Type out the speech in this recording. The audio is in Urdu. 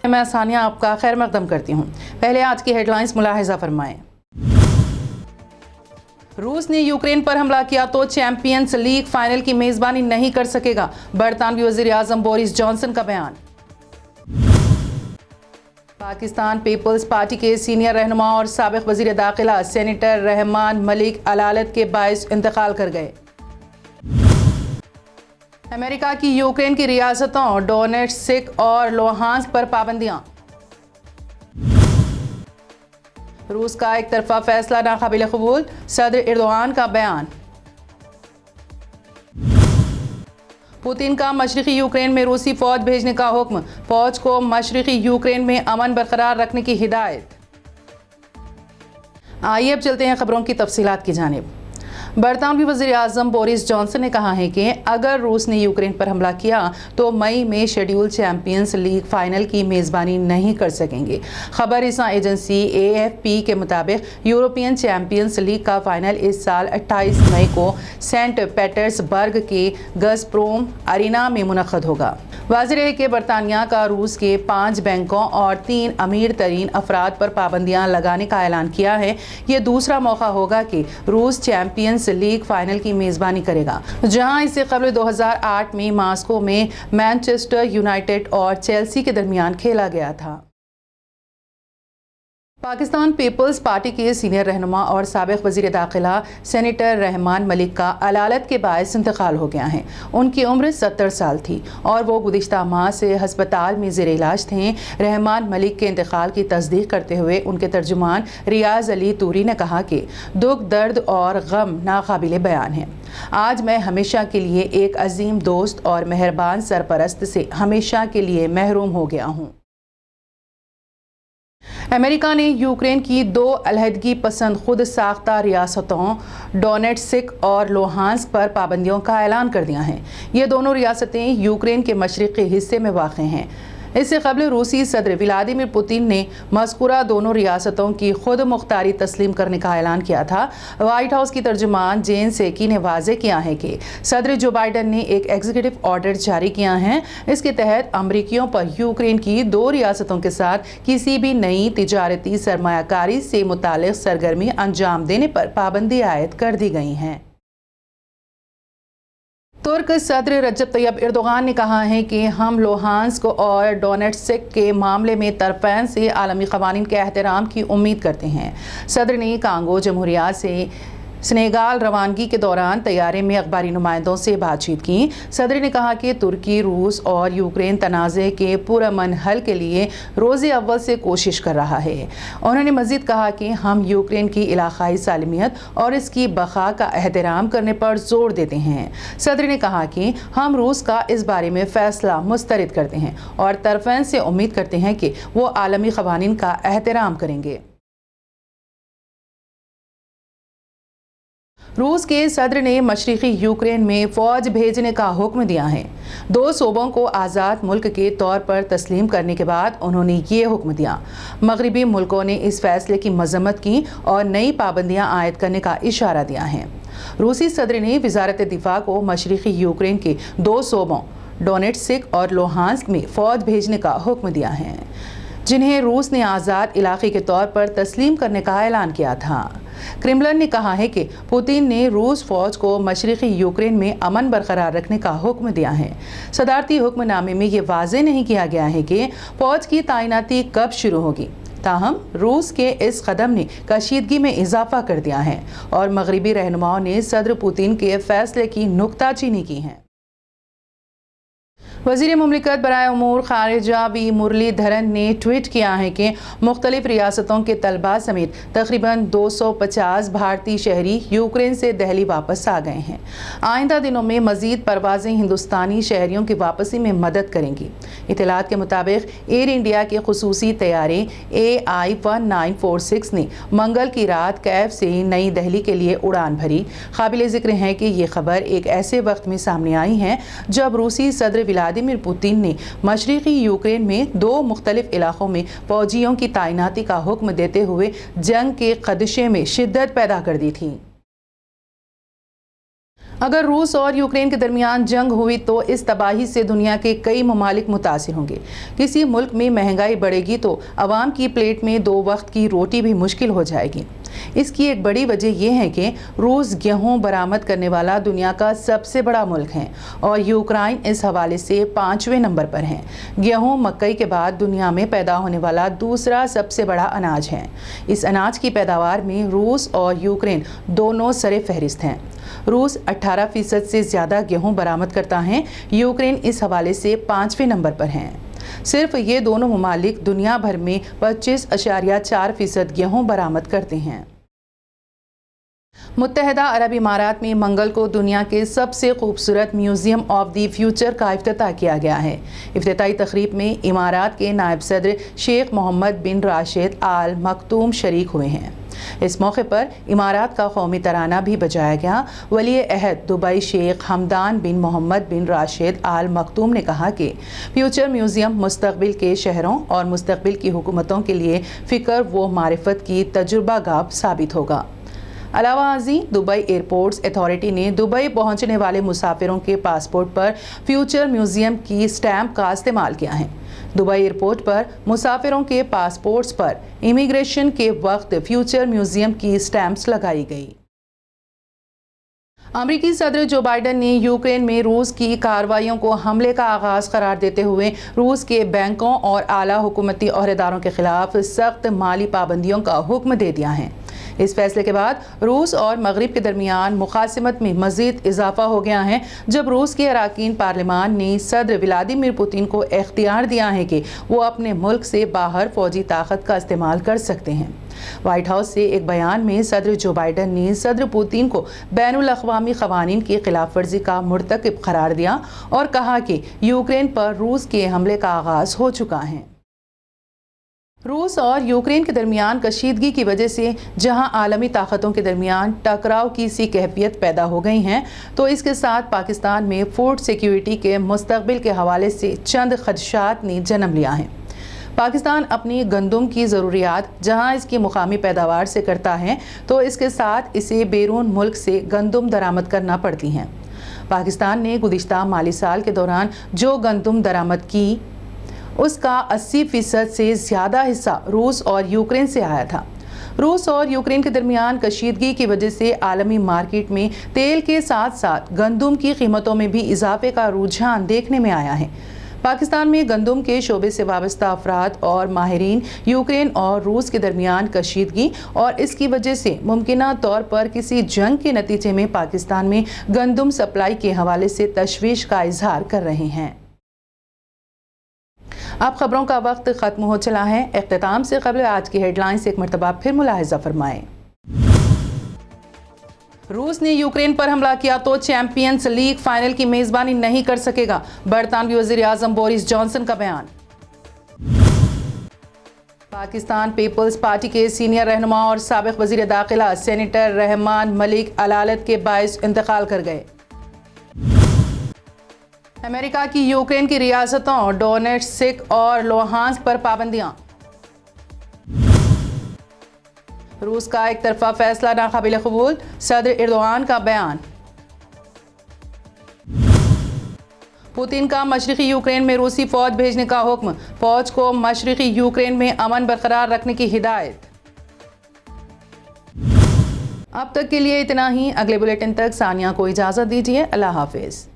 میں ثانیہ آپ کا خیر مقدم کرتی ہوں۔ پہلے آج کی ہیڈ لائنز ملاحظہ فرمائیں۔ روس نے یوکرین پر حملہ کیا تو چیمپئنز لیگ فائنل کی میزبانی نہیں کر سکے گا، برطانوی وزیر اعظم بورس جانسن کا بیان۔ پاکستان پیپلز پارٹی کے سینئر رہنما اور سابق وزیر داخلہ سینیٹر رحمان ملک علالت کے باعث انتقال کر گئے۔ امریکہ کی یوکرین کی ریاستوں ڈونیٹسک اور لوہانسک پر پابندیاں۔ روس کا ایک طرفہ فیصلہ ناقابل قبول، صدر ایردوان کا بیان۔ پوتین کا مشرقی یوکرین میں روسی فوج بھیجنے کا حکم، فوج کو مشرقی یوکرین میں امن برقرار رکھنے کی ہدایت۔ آئیے اب چلتے ہیں خبروں کی تفصیلات کی جانب۔ برطانوی وزیر اعظم بورس جانسن نے کہا ہے کہ اگر روس نے یوکرین پر حملہ کیا تو مئی میں شیڈول چیمپئنز لیگ فائنل کی میزبانی نہیں کر سکیں گے۔ خبر رساں ایجنسی AFP کے مطابق یورپین چیمپئنز لیگ کا فائنل اس سال 28 مئی کو سینٹ پیٹرز برگ کے گزپروم ارینا میں منعقد ہوگا۔ واضح ہے کہ برطانیہ کا روس کے 5 بینکوں اور 3 امیر ترین افراد پر پابندیاں لگانے کا اعلان کیا ہے۔ یہ دوسرا موقع ہوگا کہ روس چیمپئنز لیگ فائنل کی میزبانی کرے گا، جہاں اس سے قبل 2008 میں ماسکو میں مانچسٹر یونائیٹڈ اور چیلسی کے درمیان کھیلا گیا تھا۔ پاکستان پیپلز پارٹی کے سینئر رہنما اور سابق وزیر داخلہ سینیٹر رحمان ملک کا علالت کے باعث انتقال ہو گیا ہے۔ ان کی عمر 70 سال تھی اور وہ گزشتہ ماہ سے ہسپتال میں زیر علاج تھے۔ رحمان ملک کے انتقال کی تصدیق کرتے ہوئے ان کے ترجمان ریاض علی توری نے کہا کہ دکھ، درد اور غم ناقابل بیان ہے۔ آج میں ہمیشہ کے لیے ایک عظیم دوست اور مہربان سرپرست سے ہمیشہ کے لیے محروم ہو گیا ہوں۔ امریکہ نے یوکرین کی 2 علیحدگی پسند خود ساختہ ریاستوں ڈونیٹسک اور لوہانسک پر پابندیوں کا اعلان کر دیا ہے۔ یہ دونوں ریاستیں یوکرین کے مشرقی حصے میں واقع ہیں۔ اس سے قبل روسی صدر ولادیمیر پوتین نے مذکورہ دونوں ریاستوں کی خود مختاری تسلیم کرنے کا اعلان کیا تھا۔ وائٹ ہاؤس کی ترجمان جین سیکی نے واضح کیا ہے کہ صدر جو بائیڈن نے ایک ایگزیکٹو آرڈر جاری کیا ہے۔ اس کے تحت امریکیوں پر یوکرین کی 2 ریاستوں کے ساتھ کسی بھی نئی تجارتی سرمایہ کاری سے متعلق سرگرمی انجام دینے پر پابندی عائد کر دی گئی ہیں۔ ترک صدر رجب طیب ایردوغان نے کہا ہے کہ ہم لوہانسک اور ڈونیٹسک کے معاملے میں طرفین سے عالمی قوانین کے احترام کی امید کرتے ہیں۔ صدر نے کانگو جمہوریہ سے سنیگال روانگی کے دوران طیارے میں اخباری نمائندوں سے بات چیت کی۔ صدر نے کہا کہ ترکی روس اور یوکرین تنازع کے پرامن حل کے لیے روز اول سے کوشش کر رہا ہے۔ انہوں نے مزید کہا کہ ہم یوکرین کی علاقائی سالمیت اور اس کی بقا کا احترام کرنے پر زور دیتے ہیں۔ صدر نے کہا کہ ہم روس کا اس بارے میں فیصلہ مسترد کرتے ہیں اور طرفین سے امید کرتے ہیں کہ وہ عالمی قوانین کا احترام کریں گے۔ روس کے صدر نے مشرقی یوکرین میں فوج بھیجنے کا حکم دیا ہے۔ 2 صوبوں کو آزاد ملک کے طور پر تسلیم کرنے کے بعد انہوں نے یہ حکم دیا۔ مغربی ملکوں نے اس فیصلے کی مذمت کی اور نئی پابندیاں عائد کرنے کا اشارہ دیا ہے۔ روسی صدر نے وزارت دفاع کو مشرقی یوکرین کے 2 صوبوں ڈونیٹسک اور لوہانسک میں فوج بھیجنے کا حکم دیا ہے، جنہیں روس نے آزاد علاقے کے طور پر تسلیم کرنے کا اعلان کیا تھا۔ کرملن نے کہا ہے کہ پوتین نے روس فوج کو مشرقی یوکرین میں امن برقرار رکھنے کا حکم دیا ہے۔ صدارتی حکم نامے میں یہ واضح نہیں کیا گیا ہے کہ فوج کی تعیناتی کب شروع ہوگی، تاہم روس کے اس قدم نے کشیدگی میں اضافہ کر دیا ہے اور مغربی رہنماؤں نے صدر پوتین کے فیصلے کی نکتہ چینی کی ہے۔ وزیر مملکت برائے امور خارجہ وی مرلی دھرن نے ٹویٹ کیا ہے کہ مختلف ریاستوں کے طلباء سمیت تقریباً 250 بھارتی شہری یوکرین سے دہلی واپس آ گئے ہیں۔ آئندہ دنوں میں مزید پروازیں ہندوستانی شہریوں کی واپسی میں مدد کریں گی۔ اطلاعات کے مطابق ایئر انڈیا کے خصوصی طیارے AI-1946 نے منگل کی رات کیف سے نئی دہلی کے لیے اڑان بھری۔ قابل ذکر ہے کہ یہ خبر ایک ایسے وقت میں سامنے آئی ہے جب روسی صدر ولادیمیر پوتین نے مشرقی یوکرین میں 2 مختلف علاقوں میں فوجیوں کی تعیناتی کا حکم دیتے ہوئے جنگ کے خدشے میں شدت پیدا کر دی تھی۔ اگر روس اور یوکرین کے درمیان جنگ ہوئی تو اس تباہی سے دنیا کے کئی ممالک متاثر ہوں گے۔ کسی ملک میں مہنگائی بڑھے گی تو عوام کی پلیٹ میں 2 وقت کی روٹی بھی مشکل ہو جائے گی۔ اس کی ایک بڑی وجہ یہ ہے کہ روس گیہوں برآمد کرنے والا دنیا کا سب سے بڑا ملک ہے اور یوکرائن اس حوالے سے 5ویں نمبر پر ہے۔ گیہوں مکئی کے بعد دنیا میں پیدا ہونے والا دوسرا سب سے بڑا اناج ہے۔ اس اناج کی پیداوار میں روس اور یوکرین دونوں سر فہرست ہیں۔ روس 18% سے زیادہ گیہوں برآمد کرتا ہے، یوکرین اس حوالے سے 5ویں نمبر پر ہیں۔ صرف یہ دونوں ممالک دنیا بھر میں 25.4% گیہوں برآمد کرتے ہیں۔ متحدہ عرب امارات میں منگل کو دنیا کے سب سے خوبصورت میوزیم آف دی فیوچر کا افتتاح کیا گیا ہے۔ افتتاحی تقریب میں امارات کے نائب صدر شیخ محمد بن راشد آل مکتوم شریک ہوئے ہیں۔ اس موقع پر امارات کا قومی ترانہ بھی بجایا گیا۔ ولی عہد دبئی شیخ حمدان بن محمد بن راشد آل مکتوم نے کہا کہ فیوچر میوزیم مستقبل کے شہروں اور مستقبل کی حکومتوں کے لیے فکر و معرفت کی تجربہ گاہ ثابت ہوگا۔ علاوہ ازیں دبئی ایئرپورٹس اتھارٹی نے دبئی پہنچنے والے مسافروں کے پاسپورٹ پر فیوچر میوزیم کی سٹیمپ کا استعمال کیا ہے۔ دبئی ایئرپورٹ پر مسافروں کے پاسپورٹس پر امیگریشن کے وقت فیوچر میوزیم کی سٹیمپس لگائی گئی۔ امریکی صدر جو بائیڈن نے یوکرین میں روس کی کارروائیوں کو حملے کا آغاز قرار دیتے ہوئے روس کے بینکوں اور اعلیٰ حکومتی عہدیداروں کے خلاف سخت مالی پابندیوں کا حکم دے دیا ہے۔ اس فیصلے کے بعد روس اور مغرب کے درمیان مخاصمت میں مزید اضافہ ہو گیا ہے، جب روس کے اراکین پارلیمان نے صدر ولادیمیر پوتین کو اختیار دیا ہے کہ وہ اپنے ملک سے باہر فوجی طاقت کا استعمال کر سکتے ہیں۔ وائٹ ہاؤس سے ایک بیان میں صدر جو بائیڈن نے صدر پوتین کو بین الاقوامی قوانین کی خلاف ورزی کا مرتکب قرار دیا اور کہا کہ یوکرین پر روس کے حملے کا آغاز ہو چکا ہے۔ روس اور یوکرین کے درمیان کشیدگی کی وجہ سے جہاں عالمی طاقتوں کے درمیان ٹکراؤ کی سی کیفیت پیدا ہو گئی ہیں، تو اس کے ساتھ پاکستان میں فوڈ سیکیورٹی کے مستقبل کے حوالے سے چند خدشات نے جنم لیا ہے۔ پاکستان اپنی گندم کی ضروریات جہاں اس کی مقامی پیداوار سے کرتا ہے، تو اس کے ساتھ اسے بیرون ملک سے گندم درآمد کرنا پڑتی ہیں۔ پاکستان نے گزشتہ مالی سال کے دوران جو گندم درآمد کی، اس کا 80% سے زیادہ حصہ روس اور یوکرین سے آیا تھا۔ روس اور یوکرین کے درمیان کشیدگی کی وجہ سے عالمی مارکیٹ میں تیل کے ساتھ ساتھ گندم کی قیمتوں میں بھی اضافے کا رجحان دیکھنے میں آیا ہے۔ پاکستان میں گندم کے شعبے سے وابستہ افراد اور ماہرین یوکرین اور روس کے درمیان کشیدگی اور اس کی وجہ سے ممکنہ طور پر کسی جنگ کے نتیجے میں پاکستان میں گندم سپلائی کے حوالے سے تشویش کا اظہار کر رہے ہیں۔ اب خبروں کا وقت ختم ہو چلا ہے۔ اختتام سے قبل آج کی ہیڈ لائنز ایک مرتبہ پھر ملاحظہ فرمائیں۔ روس نے یوکرین پر حملہ کیا تو چیمپئنز لیگ فائنل کی میزبانی نہیں کر سکے گا، برطانوی وزیر اعظم بورس جانسن کا بیان۔ پاکستان پیپلز پارٹی کے سینئر رہنما اور سابق وزیر داخلہ سینیٹر رحمان ملک علالت کے باعث انتقال کر گئے۔ امریکہ کی یوکرین کی ریاستوں ڈونیٹسک اور لوہانسک پر پابندیاں۔ روس کا ایک طرفہ فیصلہ ناقابل قبول، صدر ایردوان کا بیان۔ پوتین کا مشرقی یوکرین میں روسی فوج بھیجنے کا حکم، فوج کو مشرقی یوکرین میں امن برقرار رکھنے کی ہدایت۔ اب تک کے لیے اتنا ہی، اگلے بلیٹن تک ثانیہ کو اجازت دیجیے، اللہ حافظ۔